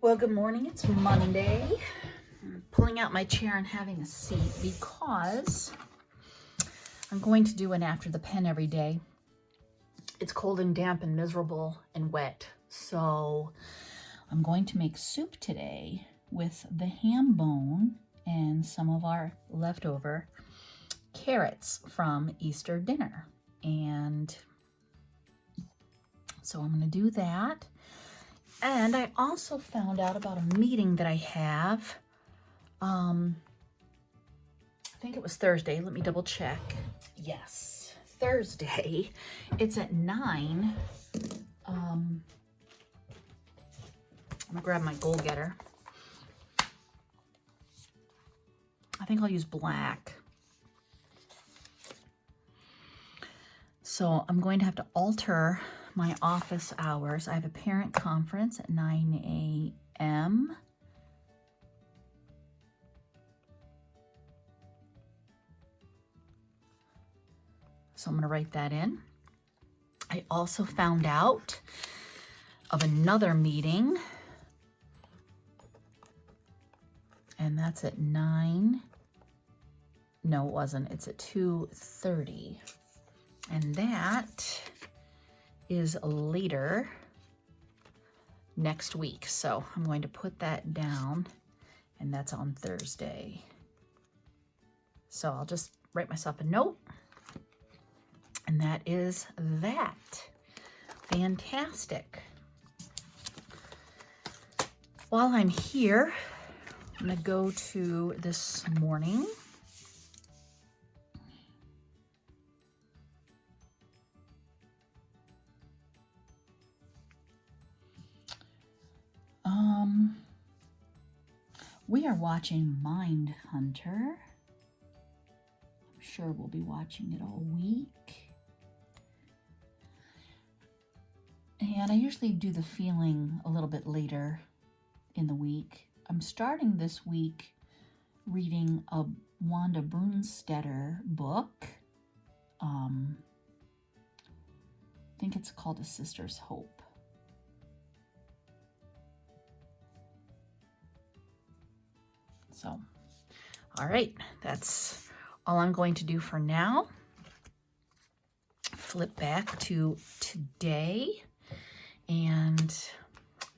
Well, good morning. It's Monday. I'm pulling out my chair and having a seat because I'm going to do an after the pen every day. It's cold and damp and miserable and wet. So I'm going to make soup today with the ham bone and some of our leftover carrots from Easter dinner. And so I'm going to do that. And I also found out about a meeting that I have. I think it was Thursday. Let me double check. Yes, Thursday. It's at 9. I'm gonna grab my goal getter. I think I'll use black. So I'm going to have to alter my office hours. I have a parent conference at 9 a.m. So I'm going to write that in. I also found out of another meeting, and that's at 9. No, it wasn't. It's at 2:30. And that is later next week. So I'm going to put that down, and that's on Thursday. So I'll just write myself a note, and that is that. Fantastic. While I'm here, I'm going to go to this morning. We are watching Mindhunter. I'm sure we'll be watching it all week. And I usually do the feeling a little bit later in the week. I'm starting this week reading a Wanda Brunstetter book. I think it's called A Sister's Hope. So, all right, that's all I'm going to do for now. Flip back to today, and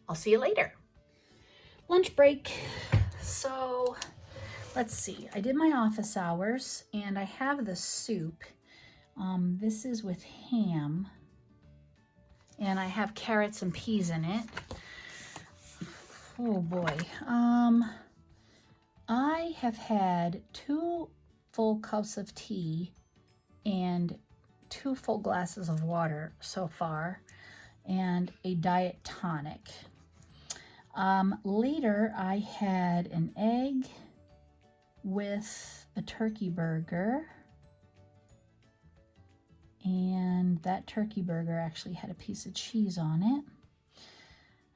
I'll see you later. Lunch break. So, let's see. I did my office hours, and I have the soup. This is with ham, and I have carrots and peas in it. Oh boy. I have had 2 full cups of tea and 2 full glasses of water so far, and a diet tonic. Later, I had an egg with a turkey burger, and that turkey burger actually had a piece of cheese on it.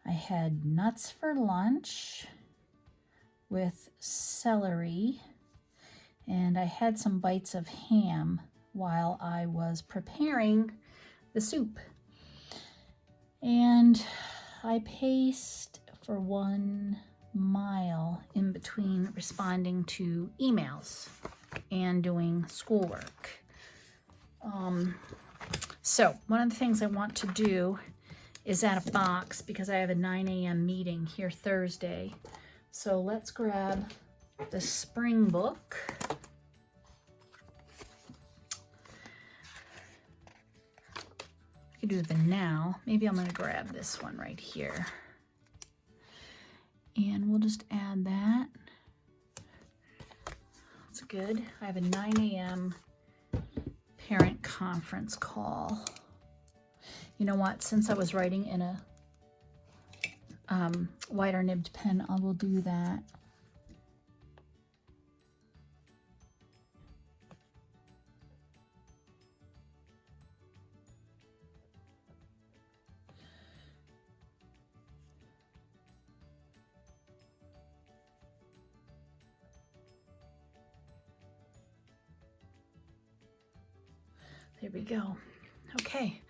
I had nuts for lunch with celery, and I had some bites of ham while I was preparing the soup. And I paced for 1 mile in between responding to emails and doing schoolwork. So one of the things I want to do is add a box because I have a 9 a.m. meeting here Thursday. So let's grab the spring book. I could do the now. Maybe I'm going to grab this one right here. And we'll just add that. That's good. I have a 9 a.m. parent conference call. You know what? Since I was writing in a wider nibbed pen, I will do that. There we go. Okay.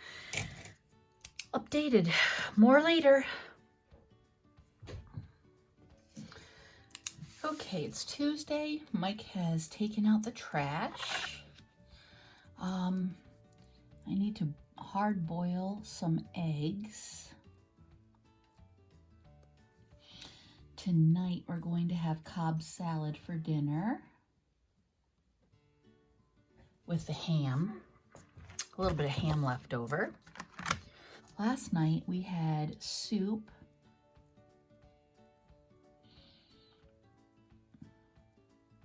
Updated. More later. Okay, it's Tuesday. Mike has taken out the trash. I need to hard boil some eggs. Tonight we're going to have Cobb salad for dinner with the ham. A little bit of ham left over. Last night we had soup.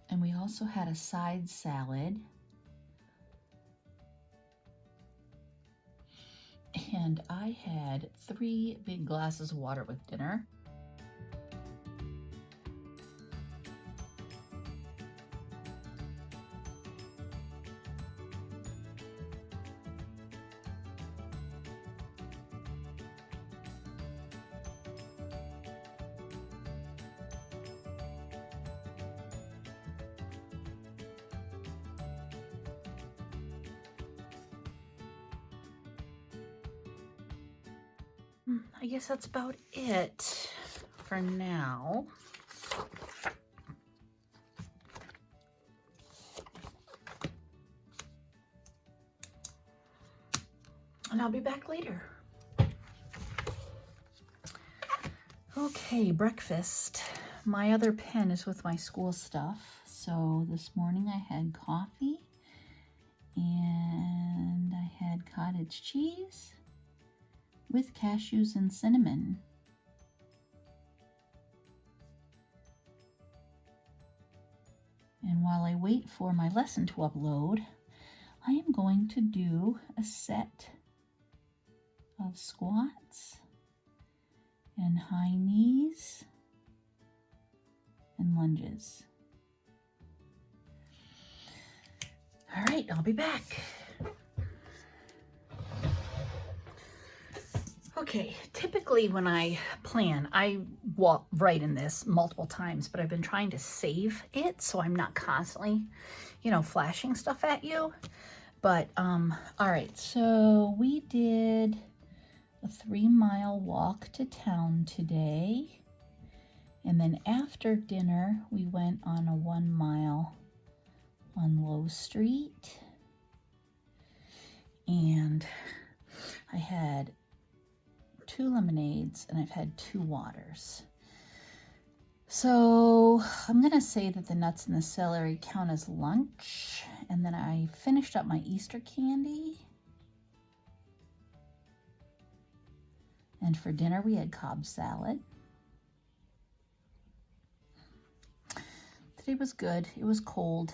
And we also had a side salad. And I had 3 big glasses of water with dinner. I guess that's about it for now. And I'll be back later. Okay, breakfast. My other pen is with my school stuff. So this morning I had coffee and I had cottage cheese with cashews and cinnamon. And while I wait for my lesson to upload, I am going to do a set of squats and high knees and lunges. All right, I'll be back. Okay, typically when I plan, I write in this multiple times, but I've been trying to save it so I'm not constantly, flashing stuff at you. But, all right, so we did a 3-mile walk to town today. And then after dinner, we went on a 1 mile on Low Street. And I had 2 lemonades and I've had 2 waters. So I'm going to say that the nuts and the celery count as lunch. And then I finished up my Easter candy. And for dinner we had Cobb salad. Today was good. It was cold.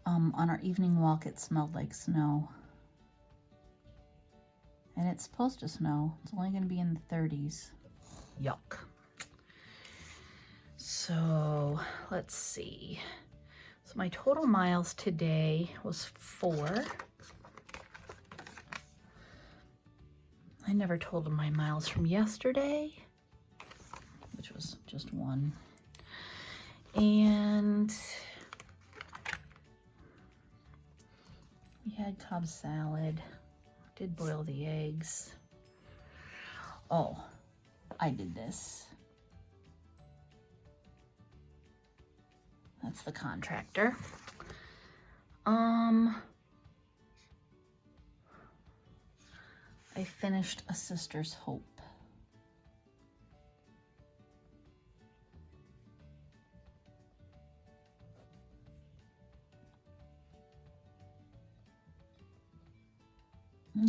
On our evening walk it smelled like snow. And it's supposed to snow. It's only going to be in the 30s. Yuck. So let's see. So my total miles today was 4. I never totaled my miles from yesterday, which was just 1. And we had Cobb salad. Did boil the eggs. Oh, I did this. That's the contractor. I finished A Sister's Hope.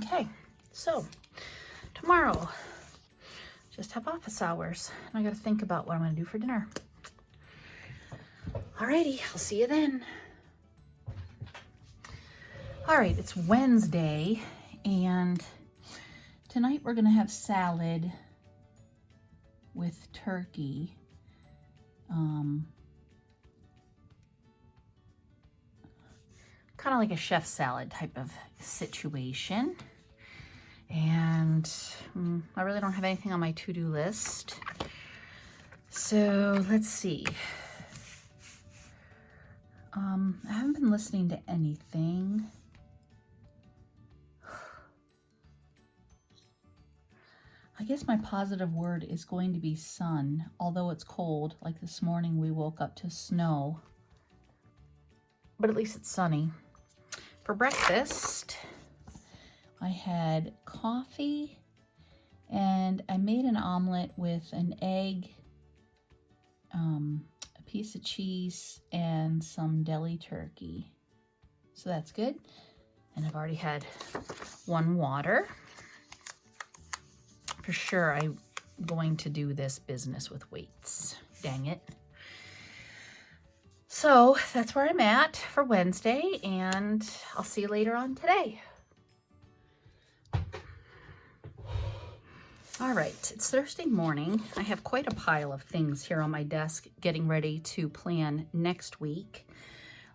Okay, so tomorrow, just have office hours. And I gotta think about what I'm gonna do for dinner. Alrighty, I'll see you then. All right, it's Wednesday, and tonight we're gonna have salad with turkey. Kind of like a chef salad type of situation. And I really don't have anything on my to-do list. So let's see. I haven't been listening to anything. I guess my positive word is going to be sun, although it's cold. Like this morning we woke up to snow, but at least it's sunny. For breakfast, I had coffee and I made an omelet with an egg, a piece of cheese, and some deli turkey. So that's good. And I've already had one water. For sure, I'm going to do this business with weights. Dang it. So that's where I'm at for Wednesday, and I'll see you later on today. All right, it's Thursday morning. I have quite a pile of things here on my desk getting ready to plan next week.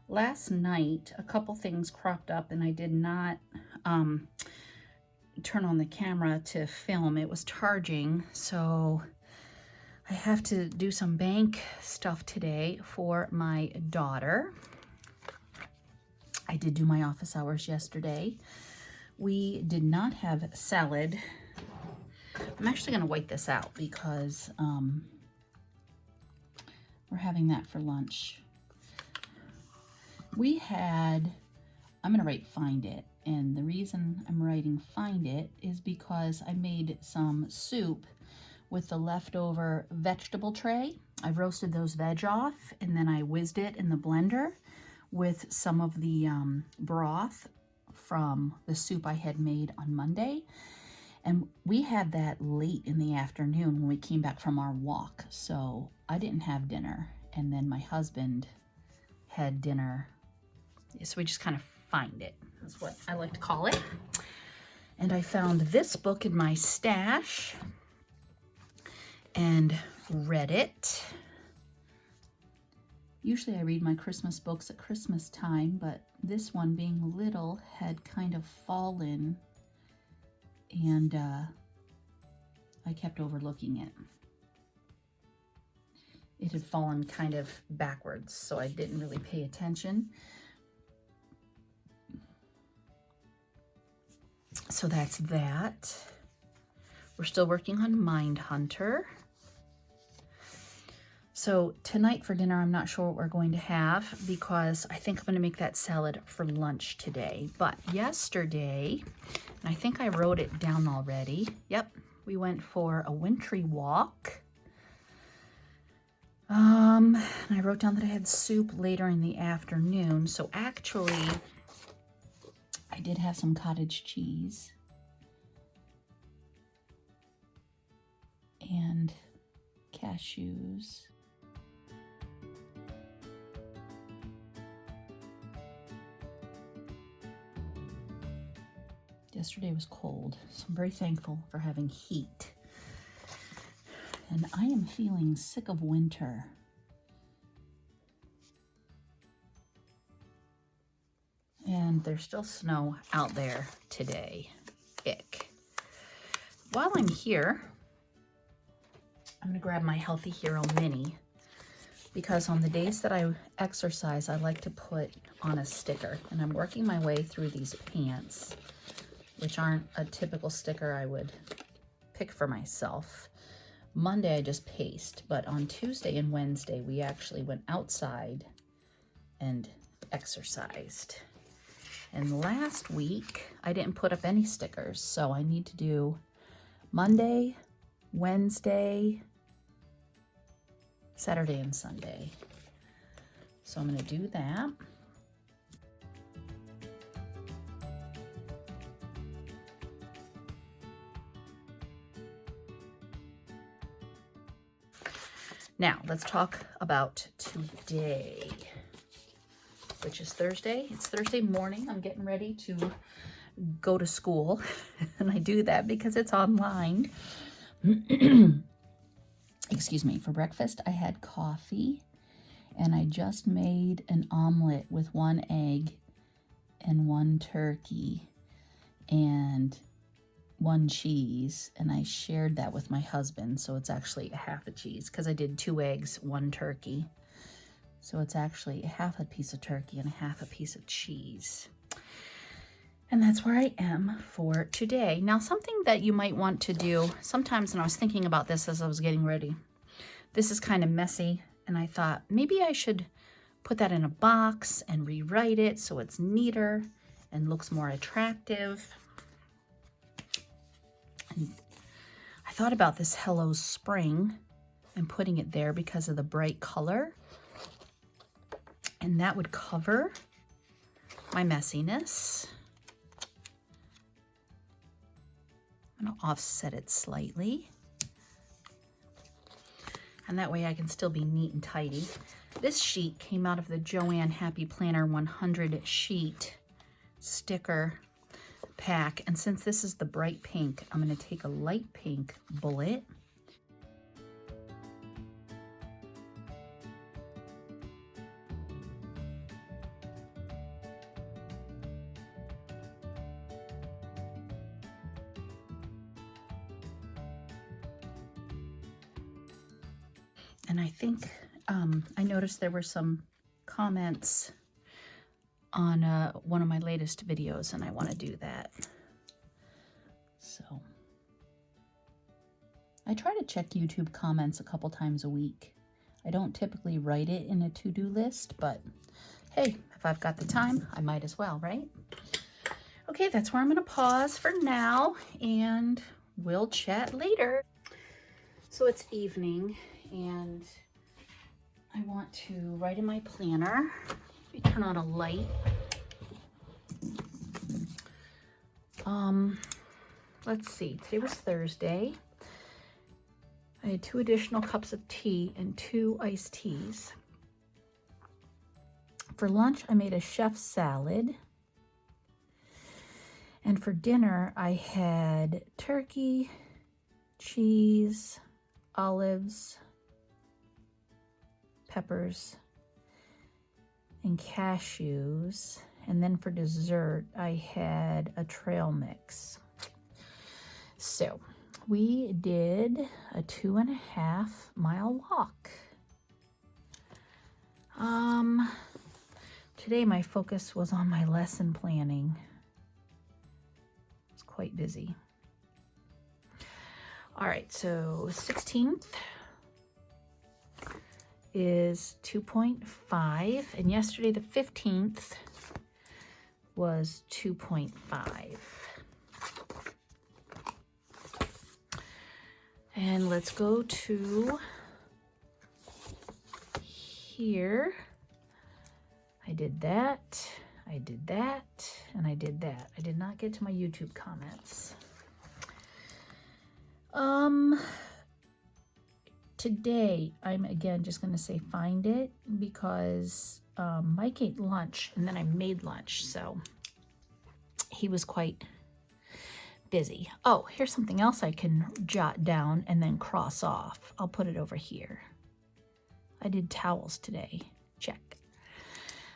Last night, a couple things cropped up and I did not turn on the camera to film. It was charging, so I have to do some bank stuff today for my daughter. I did do my office hours yesterday. We did not have salad. I'm actually going to white this out because we're having that for lunch. We had, I'm going to write find it, and the reason I'm writing find it is because I made some soup with the leftover vegetable tray. I roasted those veg off and then I whizzed it in the blender with some of the broth from the soup I had made on Monday. And we had that late in the afternoon when we came back from our walk. So I didn't have dinner. And then my husband had dinner. So we just kind of find it. That's what I like to call it. And I found this book in my stash and read it. Usually I read my Christmas books at Christmas time, but this one, being little, had kind of fallen, and I kept overlooking it. It had fallen kind of backwards, so I didn't really pay attention. So that's that. We're still working on Mindhunter. So tonight for dinner, I'm not sure what we're going to have because I think I'm going to make that salad for lunch today. But yesterday, and I think I wrote it down already. Yep, we went for a wintry walk. And I wrote down that I had soup later in the afternoon. So actually, I did have some cottage cheese and cashews. Yesterday was cold, so I'm very thankful for having heat. And I am feeling sick of winter. And there's still snow out there today. Ick. While I'm here, I'm going to grab my Healthy Hero Mini because on the days that I exercise, I like to put on a sticker. And I'm working my way through these pants, which aren't a typical sticker I would pick for myself. Monday I just paced, but on Tuesday and Wednesday we actually went outside and exercised. And last week I didn't put up any stickers, so I need to do Monday, Wednesday, Saturday, and Sunday. So I'm going to do that. Now, let's talk about today, which is Thursday. It's Thursday morning. I'm getting ready to go to school, and I do that because it's online. Excuse me. For breakfast, I had coffee, and I just made an omelet with 1 egg and 1 turkey and 1 cheese, and I shared that with my husband, so it's actually a half a cheese because I did 2 eggs, 1 turkey. So it's actually a half a piece of turkey and a half a piece of cheese. And that's where I am for today. Now, something that you might want to do, sometimes when I was thinking about this as I was getting ready, this is kind of messy, and I thought maybe I should put that in a box and rewrite it so it's neater and looks more attractive. And I thought about this Hello Spring and putting it there because of the bright color, and that would cover my messiness. I'm going to offset it slightly, and that way I can still be neat and tidy. This sheet came out of the Joann Happy Planner 100 sheet sticker pack, and since this is the bright pink, I'm going to take a light pink bullet and I think I noticed there were some comments on one of my latest videos, and I want to do that. So I try to check YouTube comments a couple times a week. I don't typically write it in a to-do list, but hey, if I've got the time, I might as well, right? Okay, that's where I'm going to pause for now, and we'll chat later. So it's evening, and I want to write in my planner. Let me turn on a light. Let's see, today was Thursday. I had 2 additional cups of tea and 2 iced teas. For lunch, I made a chef salad. And for dinner, I had turkey, cheese, olives, peppers, and cashews. And then for dessert, I had a trail mix. So we did a 2.5 mile walk. Today my focus was on my lesson planning. It's quite busy. All right, so 16th is 2.5, and yesterday the 15th was 2.5. And let's go to here. I did that, I did that, and I did that. I did not get to my YouTube comments. Today, I'm again just going to say find it because Mike ate lunch and then I made lunch, so he was quite busy. Oh, here's something else I can jot down and then cross off. I'll put it over here. I did towels today. Check.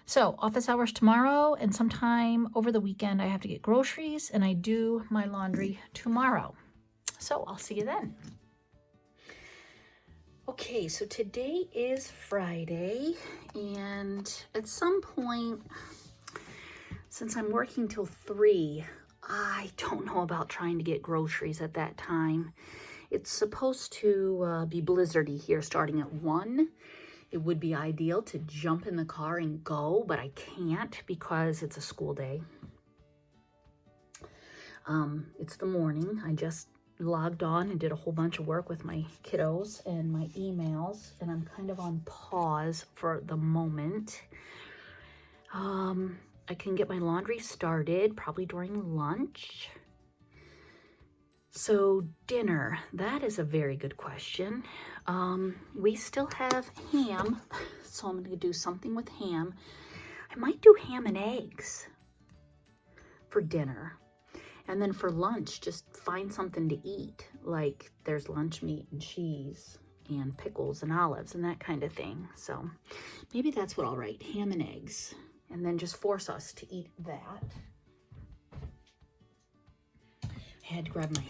So office hours tomorrow, and sometime over the weekend I have to get groceries, and I do my laundry tomorrow. So I'll see you then. Okay, so today is Friday, and at some point, since I'm working till 3, I don't know about trying to get groceries at that time. It's supposed to be blizzardy here starting at 1. It would be ideal to jump in the car and go, but I can't because it's a school day. It's the morning. I just logged on and did a whole bunch of work with my kiddos and my emails, and I'm kind of on pause for the moment. I can get my laundry started probably during lunch. So dinner, that is a very good question. We still have ham, so I'm going to do something with ham. I might do ham and eggs for dinner. And then for lunch, just find something to eat. Like there's lunch meat and cheese and pickles and olives and that kind of thing. So maybe that's what I'll write, ham and eggs. And then just force us to eat that. I had to grab my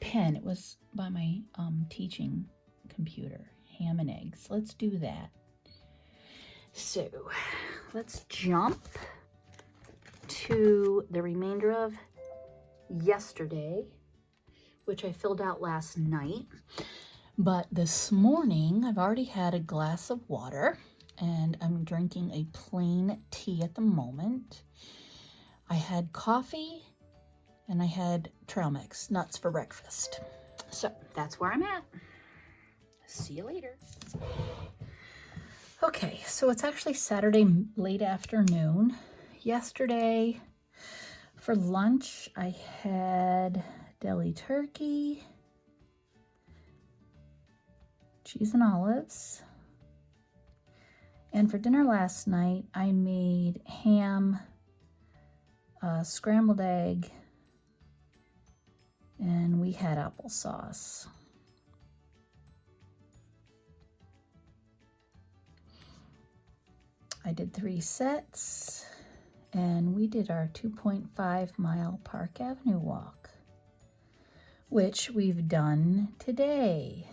pen. It was by my teaching computer. Ham and eggs. Let's do that. So let's jump to the remainder of yesterday, which I filled out last night. But this morning, I've already had a glass of water, and I'm drinking a plain tea at the moment. I had coffee, and I had trail mix nuts for breakfast. So that's where I'm at. See you later. Okay, so it's actually Saturday late afternoon. Yesterday for lunch, I had deli turkey, cheese and olives. And for dinner last night, I made ham, scrambled egg, and we had applesauce. I did 3 sets, and we did our 2.5 mile Park Avenue walk, which we've done today.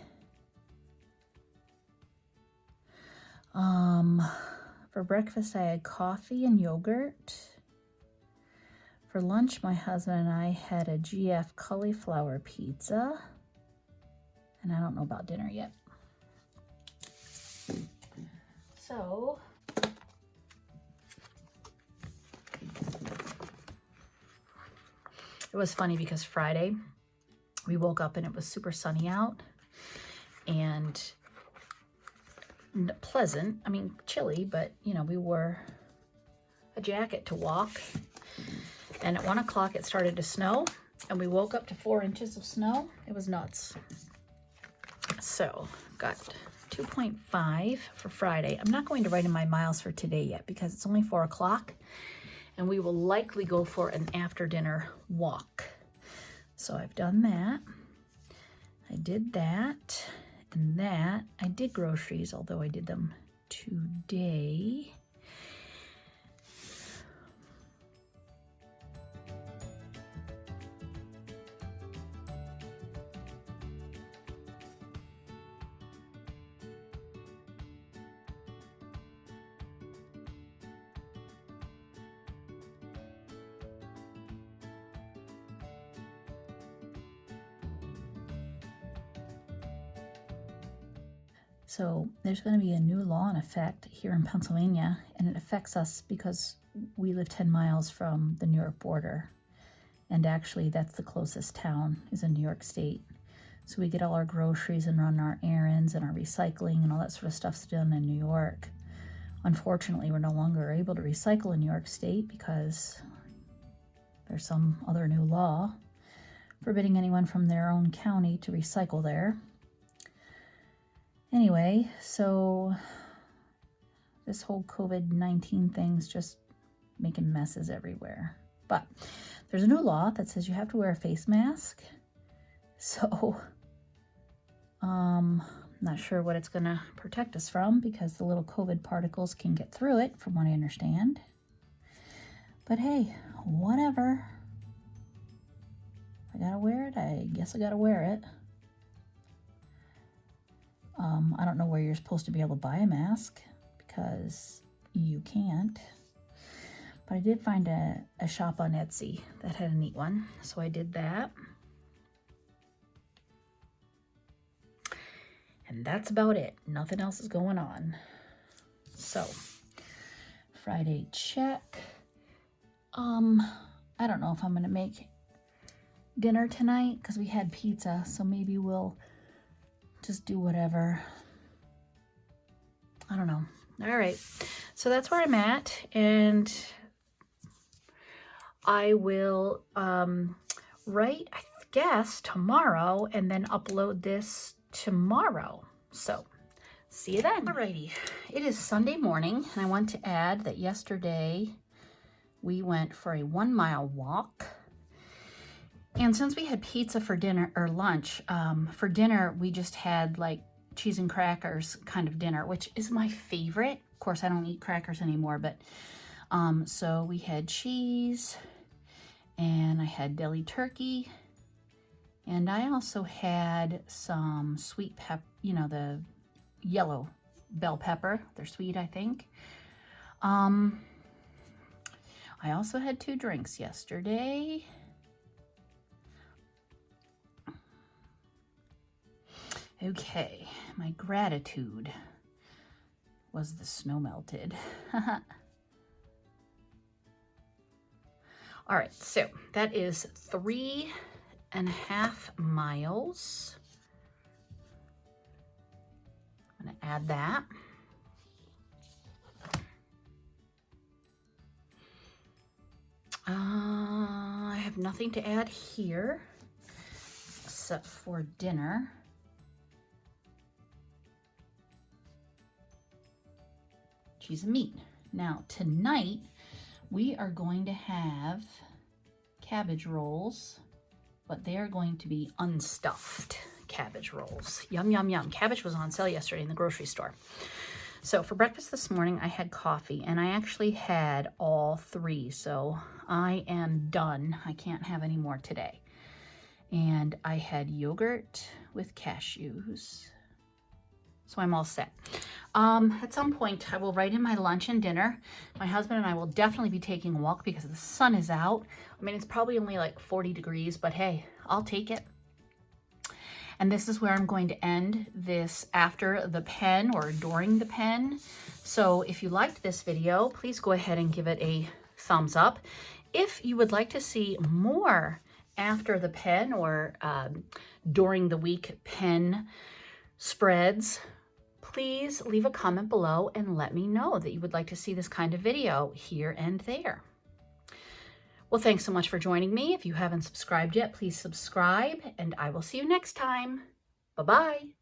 For breakfast, I had coffee and yogurt. For lunch, my husband and I had a GF cauliflower pizza, and I don't know about dinner yet. So, it was funny because Friday we woke up and it was super sunny out and pleasant. I mean, chilly, but you know, we wore a jacket to walk. And at 1 o'clock it started to snow, and we woke up to 4 inches of snow. It was nuts. So got 2.5 for Friday. I'm not going to write in my miles for today yet because it's only 4 o'clock. And we will likely go for an after dinner walk. So I've done that. I did that and that. I did groceries, although I did them today. So there's going to be a new law in effect here in Pennsylvania, and it affects us because we live 10 miles from the New York border. And actually, that's the closest town is in New York State. So we get all our groceries and run our errands and our recycling and all that sort of stuff's done in New York. Unfortunately, we're no longer able to recycle in New York State because there's some other new law forbidding anyone from their own county to recycle there. Anyway, so this whole COVID-19 thing's just making messes everywhere. But there's a new law that says you have to wear a face mask. So, not sure what it's going to protect us from because the little COVID particles can get through it, from what I understand. But hey, whatever. If I gotta wear it, I guess I gotta wear it. I don't know where you're supposed to be able to buy a mask because you can't. But I did find a shop on Etsy that had a neat one, so I did that. And that's about it. Nothing else is going on. So, Friday check. I don't know if I'm going to make dinner tonight because we had pizza, so maybe we'll just do whatever. I don't know. All right. So that's where I'm at, and I will write, I guess, tomorrow and then upload this tomorrow. So see you then. Alrighty. It is Sunday morning, and I want to add that yesterday we went for a 1 mile walk. And since we had pizza for dinner or lunch, for dinner we just had like cheese and crackers kind of dinner, which is my favorite. Of course, I don't eat crackers anymore, but so we had cheese, and I had deli turkey, and I also had some sweet pepper, you know, the yellow bell pepper. They're sweet, I think. I also had 2 drinks yesterday. Okay, my gratitude was the snow melted. All right, so that is 3.5 miles. I'm gonna add that. I have nothing to add here except for dinner. Cheese and meat. Now tonight we are going to have cabbage rolls, but they are going to be unstuffed cabbage rolls. Yum, yum, yum. Cabbage was on sale yesterday in the grocery store. So for breakfast this morning, I had coffee, and I actually had all 3, so I am done. I can't have any more today. And I had yogurt with cashews, so I'm all set. At some point, I will write in my lunch and dinner. My husband and I will definitely be taking a walk because the sun is out. I mean, it's probably only like 40 degrees, but hey, I'll take it. And this is where I'm going to end this after the pen or during the pen. So if you liked this video, please go ahead and give it a thumbs up. If you would like to see more after the pen or during the week pen spreads, please leave a comment below and let me know that you would like to see this kind of video here and there. Well, thanks so much for joining me. If you haven't subscribed yet, please subscribe, and I will see you next time. Bye-bye.